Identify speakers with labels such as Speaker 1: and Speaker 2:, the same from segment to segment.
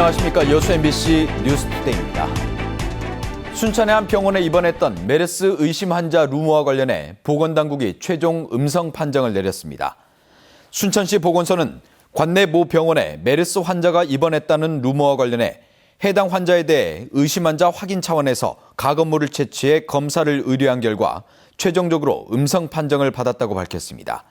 Speaker 1: 안녕하십니까. 여수 MBC 뉴스투데이입니다. 순천의 한 병원에 입원했던 메르스 의심 환자 루머와 관련해 보건당국이 최종 음성 판정을 내렸습니다. 순천시 보건소는 관내 모 병원에 메르스 환자가 입원했다는 루머와 관련해 해당 환자에 대해 의심 환자 확인 차원에서 가검물을 채취해 검사를 의뢰한 결과 최종적으로 음성 판정을 받았다고 밝혔습니다.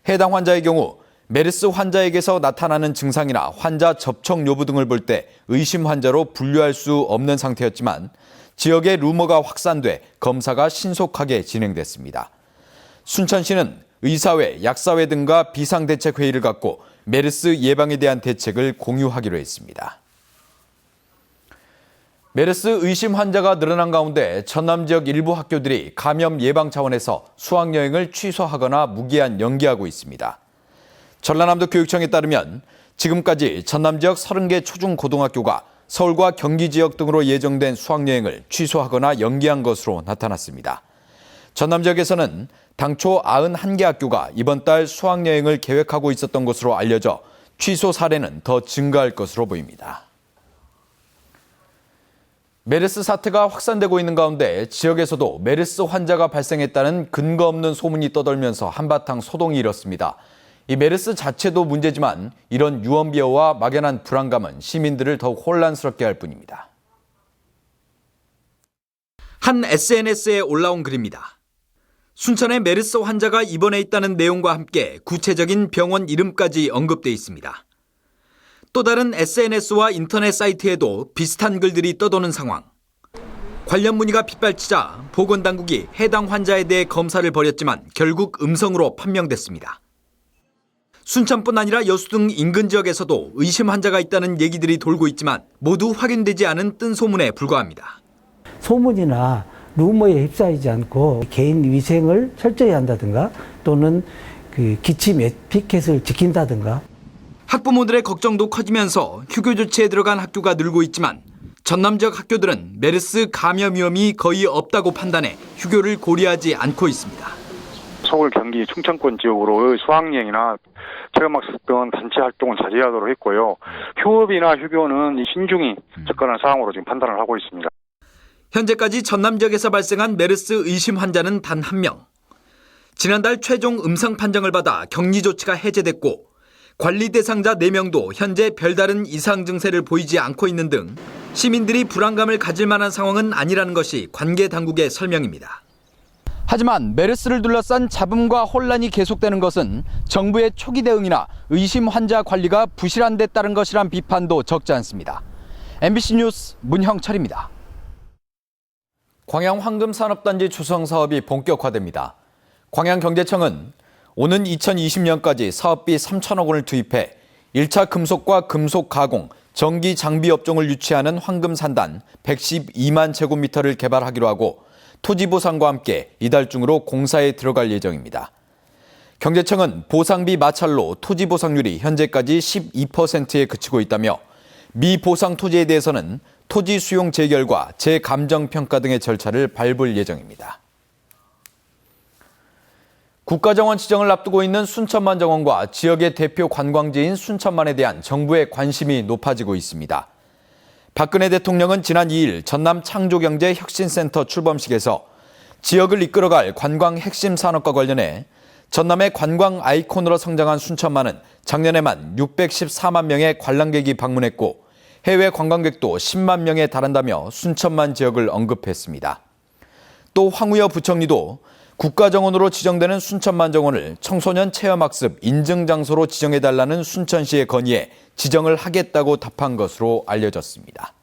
Speaker 1: 해당 환자의 경우 메르스 환자에게서 나타나는 증상이나 환자 접촉 여부 등을 볼 때 의심 환자로 분류할 수 없는 상태였지만 지역의 루머가 확산돼 검사가 신속하게 진행됐습니다. 순천시는 의사회, 약사회 등과 비상대책회의를 갖고 메르스 예방에 대한 대책을 공유하기로 했습니다. 메르스 의심 환자가 늘어난 가운데 전남 지역 일부 학교들이 감염 예방 차원에서 수학여행을 취소하거나 무기한 연기하고 있습니다. 전라남도 교육청에 따르면 지금까지 전남 지역 30개 초중고등학교가 서울과 경기 지역 등으로 예정된 수학여행을 취소하거나 연기한 것으로 나타났습니다. 전남 지역에서는 당초 91개 학교가 이번 달 수학여행을 계획하고 있었던 것으로 알려져 취소 사례는 더 증가할 것으로 보입니다. 메르스 사태가 확산되고 있는 가운데 지역에서도 메르스 환자가 발생했다는 근거 없는 소문이 떠돌면서 한바탕 소동이 일었습니다. 이 메르스 자체도 문제지만 이런 유언비어와 막연한 불안감은 시민들을 더욱 혼란스럽게 할 뿐입니다. 한 SNS에 올라온 글입니다. 순천에 메르스 환자가 입원해 있다는 내용과 함께 구체적인 병원 이름까지 언급돼 있습니다. 또 다른 SNS와 인터넷 사이트에도 비슷한 글들이 떠도는 상황. 관련 문의가 빗발치자 보건당국이 해당 환자에 대해 검사를 벌였지만 결국 음성으로 판명됐습니다. 순천뿐 아니라 여수 등 인근 지역에서도 의심 환자가 있다는 얘기들이 돌고 있지만 모두 확인되지 않은 뜬 소문에 불과합니다.
Speaker 2: 소문이나 루머에 휩싸이지 않고 개인 위생을 철저히 한다든가 또는 기침 에티켓을 지킨다든가.
Speaker 1: 학부모들의 걱정도 커지면서 휴교 조치에 들어간 학교가 늘고 있지만 전남 지역 학교들은 메르스 감염 위험이 거의 없다고 판단해 휴교를 고려하지 않고 있습니다.
Speaker 3: 서울, 경기, 충청권 지역으로의 수학여행이나 체험학습 등 단체 활동은 자제하도록 했고요. 휴업이나 휴교는 신중히 접근하는 사항으로 지금 판단을 하고 있습니다.
Speaker 1: 현재까지 전남 지역에서 발생한 메르스 의심 환자는 단 1명. 지난달 최종 음성 판정을 받아 격리 조치가 해제됐고 관리 대상자 4명도 현재 별다른 이상 증세를 보이지 않고 있는 등 시민들이 불안감을 가질 만한 상황은 아니라는 것이 관계 당국의 설명입니다. 하지만 메르스를 둘러싼 잡음과 혼란이 계속되는 것은 정부의 초기 대응이나 의심 환자 관리가 부실한 데 따른 것이란 비판도 적지 않습니다. MBC 뉴스 문형철입니다. 광양 황금산업단지 조성 사업이 본격화됩니다. 광양경제청은 오는 2020년까지 사업비 3천억 원을 투입해 1차 금속과 금속 가공, 전기 장비 업종을 유치하는 황금산단 112만 제곱미터를 개발하기로 하고 토지 보상과 함께 이달 중으로 공사에 들어갈 예정입니다. 경제청은 보상비 마찰로 토지 보상률이 현재까지 12%에 그치고 있다며 미보상 토지에 대해서는 토지 수용 재결과 재감정평가 등의 절차를 밟을 예정입니다. 국가정원 지정을 앞두고 있는 순천만 정원과 지역의 대표 관광지인 순천만에 대한 정부의 관심이 높아지고 있습니다. 박근혜 대통령은 지난 2일 전남 창조경제혁신센터 출범식에서 지역을 이끌어갈 관광 핵심 산업과 관련해 전남의 관광 아이콘으로 성장한 순천만은 작년에만 614만 명의 관람객이 방문했고 해외 관광객도 10만 명에 달한다며 순천만 지역을 언급했습니다. 또 황우여 부총리도 국가정원으로 지정되는 순천만 정원을 청소년 체험학습 인증장소로 지정해달라는 순천시의 건의에 지정을 하겠다고 답한 것으로 알려졌습니다.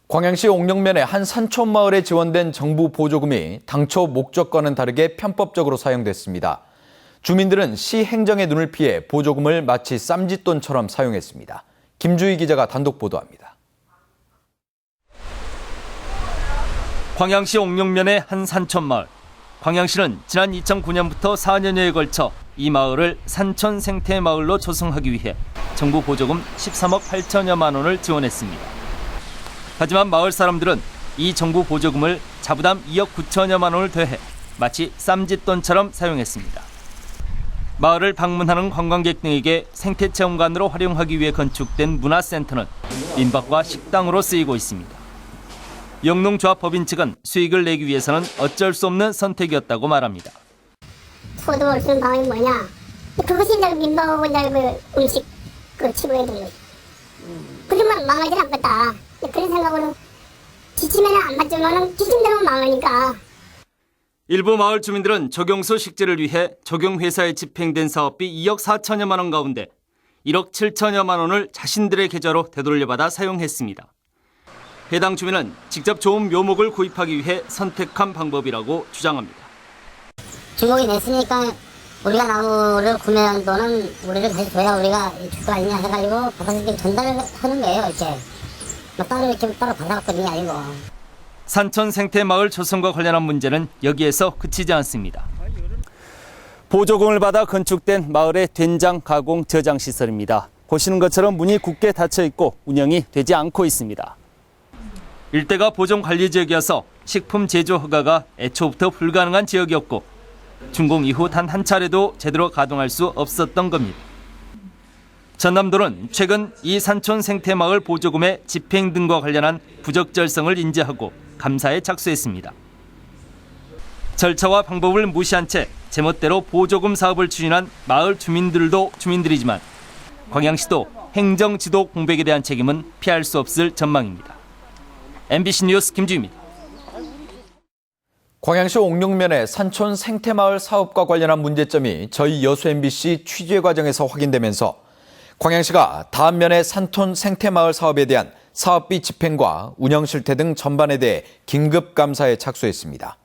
Speaker 1: 광양시 옥령면의 한 산촌마을에 지원된 정부 보조금이 당초 목적과는 다르게 편법적으로 사용됐습니다. 주민들은 시 행정의 눈을 피해 보조금을 마치 쌈짓돈처럼 사용했습니다. 김주희 기자가 단독 보도합니다.
Speaker 4: 광양시 옥령면의 한 산촌마을. 광양시는 지난 2009년부터 4년여에 걸쳐 이 마을을 산촌 생태마을로 조성하기 위해 정부 보조금 13억 8천여만 원을 지원했습니다. 하지만 마을 사람들은 이 정부 보조금을 자부담 2억 9천여만 원을 더해 마치 쌈짓돈처럼 사용했습니다. 마을을 방문하는 관광객 등에게 생태체험관으로 활용하기 위해 건축된 문화센터는 민박과 식당으로 쓰이고 있습니다. 영농조합 법인 측은 수익을 내기 위해서는 어쩔 수 없는 선택이었다고 말합니다.
Speaker 5: 소득을 주는 방법이 뭐냐? 그것이 이제 민박하고 이제 그 음식 그 치료해야 되는 거지. 그러면 망하지 않겠다. 그런 생각으로 지치면 안 받지만은 지침대로 망하니까.
Speaker 4: 일부 마을 주민들은 적용소 식재를 위해 적용회사에 집행된 사업비 2억 4천여만 원 가운데 1억 7천여만 원을 자신들의 계좌로 되돌려받아 사용했습니다. 해당 주민은 직접 좋은 묘목을 구입하기 위해 선택한 방법이라고 주장합니다.
Speaker 5: 주목이 됐으니까 우리가 나무를 구매한 돈은 우리를 다시 줘야 우리가 줄 거 아니냐 해가지고 받아서 전달을 하는 거예요. 이렇게 따로 이렇게 따로 받아갔거든요. 아니고.
Speaker 4: 산천 생태마을 조성과 관련한 문제는 여기에서 그치지 않습니다. 보조금을 받아 건축된 마을의 된장 가공 저장 시설입니다. 보시는 것처럼 문이 굳게 닫혀 있고 운영이 되지 않고 있습니다. 일대가 보존 관리 지역이어서 식품 제조 허가가 애초부터 불가능한 지역이었고 준공 이후 단 한 차례도 제대로 가동할 수 없었던 겁니다. 전남도는 최근 이 산촌 생태마을 보조금의 집행 등과 관련한 부적절성을 인지하고 감사에 착수했습니다. 절차와 방법을 무시한 채 제멋대로 보조금 사업을 추진한 마을 주민들도 주민들이지만 광양시도 행정지도 공백에 대한 책임은 피할 수 없을 전망입니다. MBC 뉴스 김주희입니다.
Speaker 1: 광양시 옥룡면의 산촌 생태마을 사업과 관련한 문제점이 저희 여수 MBC 취재 과정에서 확인되면서 광양시가 다음면의 산촌 생태마을 사업에 대한 사업비 집행과 운영 실태 등 전반에 대해 긴급 감사에 착수했습니다.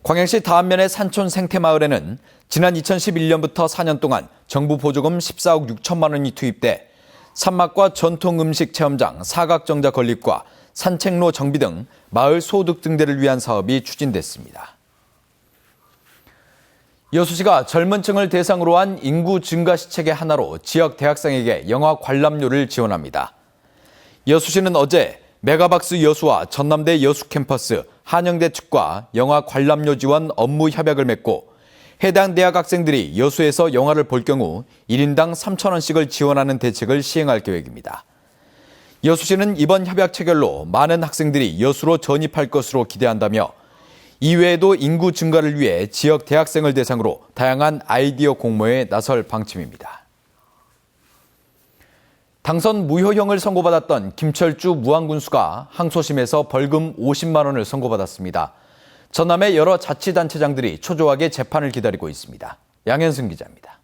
Speaker 1: 광양시 다음면의 산촌 생태마을에는 지난 2011년부터 4년 동안 정부 보조금 14억 6천만 원이 투입돼 산막과 전통 음식 체험장, 사각정자 건립과 산책로 정비 등 마을 소득 증대를 위한 사업이 추진됐습니다. 여수시가 젊은 층을 대상으로 한 인구 증가 시책의 하나로 지역 대학생에게 영화 관람료를 지원합니다. 여수시는 어제 메가박스 여수와 전남대 여수 캠퍼스, 한영대 측과 영화 관람료 지원 업무 협약을 맺고 해당 대학 학생들이 여수에서 영화를 볼 경우 1인당 3,000원씩을 지원하는 대책을 시행할 계획입니다. 여수시는 이번 협약 체결로 많은 학생들이 여수로 전입할 것으로 기대한다며 이외에도 인구 증가를 위해 지역 대학생을 대상으로 다양한 아이디어 공모에 나설 방침입니다. 당선 무효형을 선고받았던 김철주 무안군수가 항소심에서 벌금 50만 원을 선고받았습니다. 전남의 여러 자치단체장들이 초조하게 재판을 기다리고 있습니다. 양현승 기자입니다.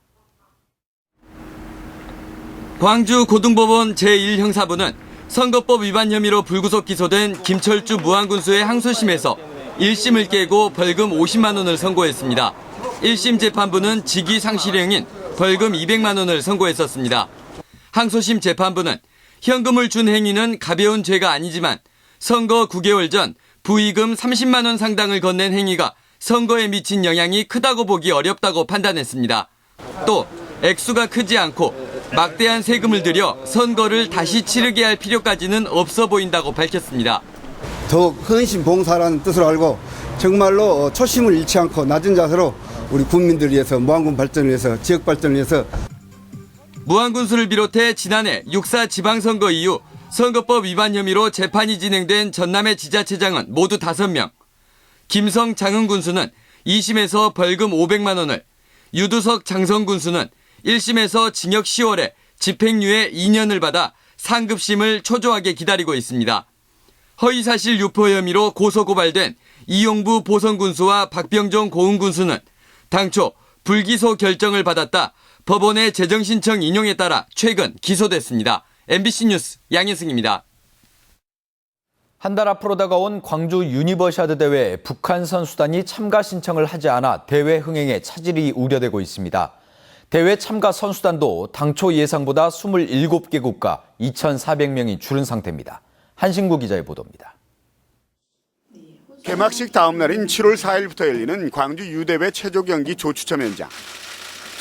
Speaker 6: 광주 고등법원 제1형사부는 선거법 위반 혐의로 불구속 기소된 김철주 무안군수의 항소심에서 1심을 깨고 벌금 50만 원을 선고했습니다. 1심 재판부는 직위상실형인 벌금 200만 원을 선고했었습니다. 항소심 재판부는 현금을 준 행위는 가벼운 죄가 아니지만 선거 9개월 전 부의금 30만 원 상당을 건넨 행위가 선거에 미친 영향이 크다고 보기 어렵다고 판단했습니다. 또 액수가 크지 않고 막대한 세금을 들여 선거를 다시 치르게 할 필요까지는 없어 보인다고 밝혔습니다.
Speaker 7: 더욱 헌신 봉사라는 뜻을 알고 정말로 초심을 잃지 않고 낮은 자세로 우리 국민들을 위해서 무안군 발전을 위해서 지역 발전을 위해서
Speaker 6: 무안군수를 비롯해 지난해 6.4 지방선거 이후 선거법 위반 혐의로 재판이 진행된 전남의 지자체장은 모두 5명. 김성 장흥군수는 2심에서 벌금 500만 원을, 유두석 장성군수는 1심에서 징역 10월에 집행유예 2년을 받아 상급심을 초조하게 기다리고 있습니다. 허위사실 유포 혐의로 고소고발된 이용부 보성군수와 박병종 고흥군수는 당초 불기소 결정을 받았다 법원의 재정신청 인용에 따라 최근 기소됐습니다. MBC 뉴스 양현승입니다.
Speaker 1: 한 달 앞으로 다가온 광주 유니버시아드 대회에 북한 선수단이 참가 신청을 하지 않아 대회 흥행에 차질이 우려되고 있습니다. 대회 참가 선수단도 당초 예상보다 27개국과 2,400명이 줄은 상태입니다. 한신구 기자의 보도입니다.
Speaker 8: 개막식 다음 날인 7월 4일부터 열리는 광주 유대회 체조 경기 조추첨 현장.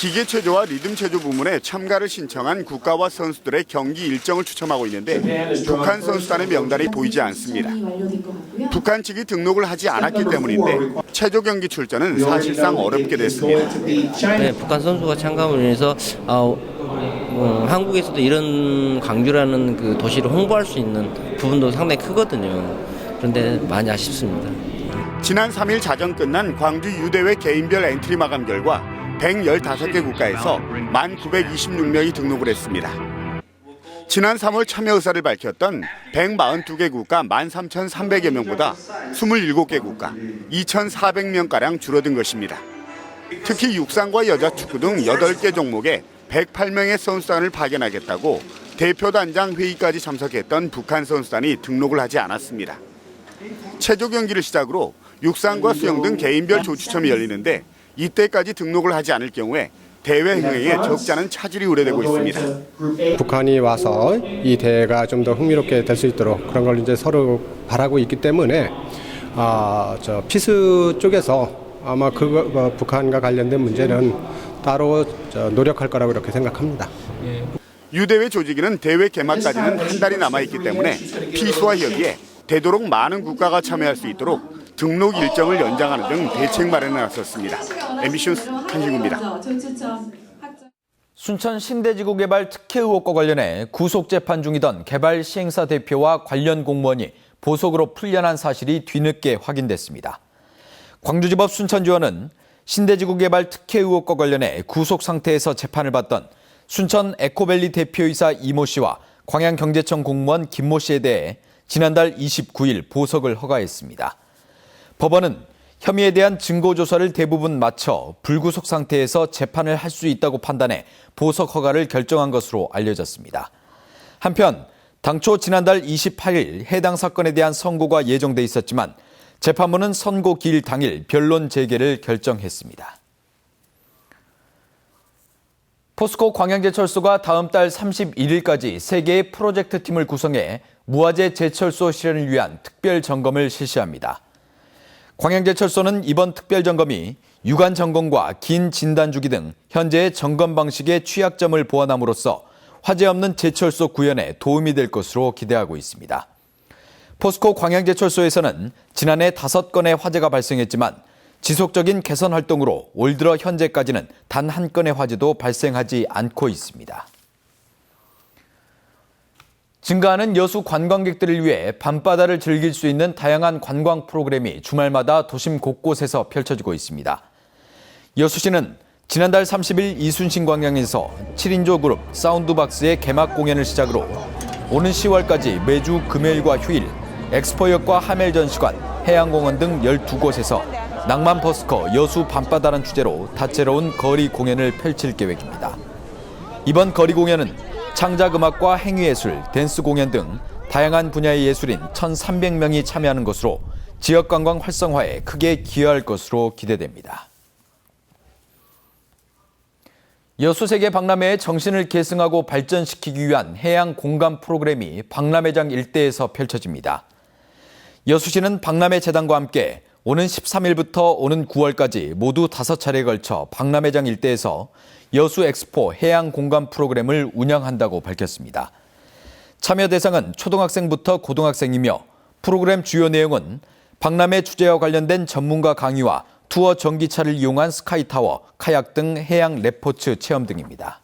Speaker 8: 기계 체조와 리듬 체조 부문에 참가를 신청한 국가와 선수들의 경기 일정을 추첨하고 있는데 북한 선수단의 명단이 보이지 않습니다. 북한 측이 등록을 하지 않았기 때문인데 체조 경기 출전은 사실상 어렵게 됐습니다.
Speaker 9: 네, 북한 선수가 참가함으로 인해서 한국에서도 이런 광주라는 그 도시를 홍보할 수 있는 부분도 상당히 크거든요. 그런데 많이 아쉽습니다.
Speaker 8: 지난 3일 자정 끝난 광주 유대회 개인별 엔트리 마감 결과 115개 국가에서 1,926명이 등록을 했습니다. 지난 3월 참여 의사를 밝혔던 142개 국가 13,300여 명보다 27개 국가 2,400명가량 줄어든 것입니다. 특히 육상과 여자 축구 등 8개 종목에 108명의 선수단을 파견하겠다고 대표단장 회의까지 참석했던 북한 선수단이 등록을 하지 않았습니다. 체조 경기를 시작으로 육상과 수영 등 개인별 조추첨이 열리는데 이때까지 등록을 하지 않을 경우에 대회 흥행에 적지 않은 차질이 우려되고 있습니다.
Speaker 10: 북한이 와서 이 대회가 좀 더 흥미롭게 될 수 있도록 그런 걸 이제 서로 바라고 있기 때문에 피스 쪽에서 아마 북한과 관련된 문제는 따로 노력할 거라고 이렇게 생각합니다.
Speaker 8: 유대회 조직위는 대회 개막까지는 한 달이 남아있기 때문에 피스와 협의에 되도록 많은 국가가 참여할 수 있도록 등록 일정을 연장하는 등 대책 마련에 나섰습니다. MBC 뉴스 한신구입니다.
Speaker 1: 순천 신대지구 개발 특혜 의혹과 관련해 구속 재판 중이던 개발 시행사 대표와 관련 공무원이 보석으로 풀려난 사실이 뒤늦게 확인됐습니다. 광주지법 순천지원은 신대지구 개발 특혜 의혹과 관련해 구속 상태에서 재판을 받던 순천 에코밸리 대표이사 이모 씨와 광양경제청 공무원 김모 씨에 대해 지난달 29일 보석을 허가했습니다. 법원은 혐의에 대한 증거 조사를 대부분 마쳐 불구속 상태에서 재판을 할 수 있다고 판단해 보석 허가를 결정한 것으로 알려졌습니다. 한편 당초 지난달 28일 해당 사건에 대한 선고가 예정돼 있었지만 재판부는 선고 기일 당일 변론 재개를 결정했습니다. 포스코 광양제철소가 다음 달 31일까지 3개의 프로젝트 팀을 구성해 무화재 제철소 실현을 위한 특별 점검을 실시합니다. 광양제철소는 이번 특별 점검이 유관 점검과 긴 진단 주기 등 현재의 점검 방식의 취약점을 보완함으로써 화재 없는 제철소 구현에 도움이 될 것으로 기대하고 있습니다. 포스코 광양제철소에서는 지난해 5건의 화재가 발생했지만 지속적인 개선 활동으로 올 들어 현재까지는 단 한 건의 화재도 발생하지 않고 있습니다. 증가하는 여수 관광객들을 위해 밤바다를 즐길 수 있는 다양한 관광 프로그램이 주말마다 도심 곳곳에서 펼쳐지고 있습니다. 여수시는 지난달 30일 이순신 광양에서 7인조 그룹 사운드박스의 개막 공연을 시작으로 오는 10월까지 매주 금요일과 휴일 엑스포역과 하멜전시관, 해양공원 등 12곳에서 낭만 버스커 여수 밤바다란 주제로 다채로운 거리 공연을 펼칠 계획입니다. 이번 거리 공연은 창작음악과 행위예술, 댄스 공연 등 다양한 분야의 예술인 1,300명이 참여하는 것으로 지역관광 활성화에 크게 기여할 것으로 기대됩니다. 여수세계 박람회의 정신을 계승하고 발전시키기 위한 해양 공감 프로그램이 박람회장 일대에서 펼쳐집니다. 여수시는 박람회 재단과 함께 오는 13일부터 오는 9월까지 모두 5차례에 걸쳐 박람회장 일대에서 여수 엑스포 해양 공감 프로그램을 운영한다고 밝혔습니다. 참여 대상은 초등학생부터 고등학생이며 프로그램 주요 내용은 박람회 주제와 관련된 전문가 강의와 투어 전기차를 이용한 스카이타워, 카약 등 해양 레포츠 체험 등입니다.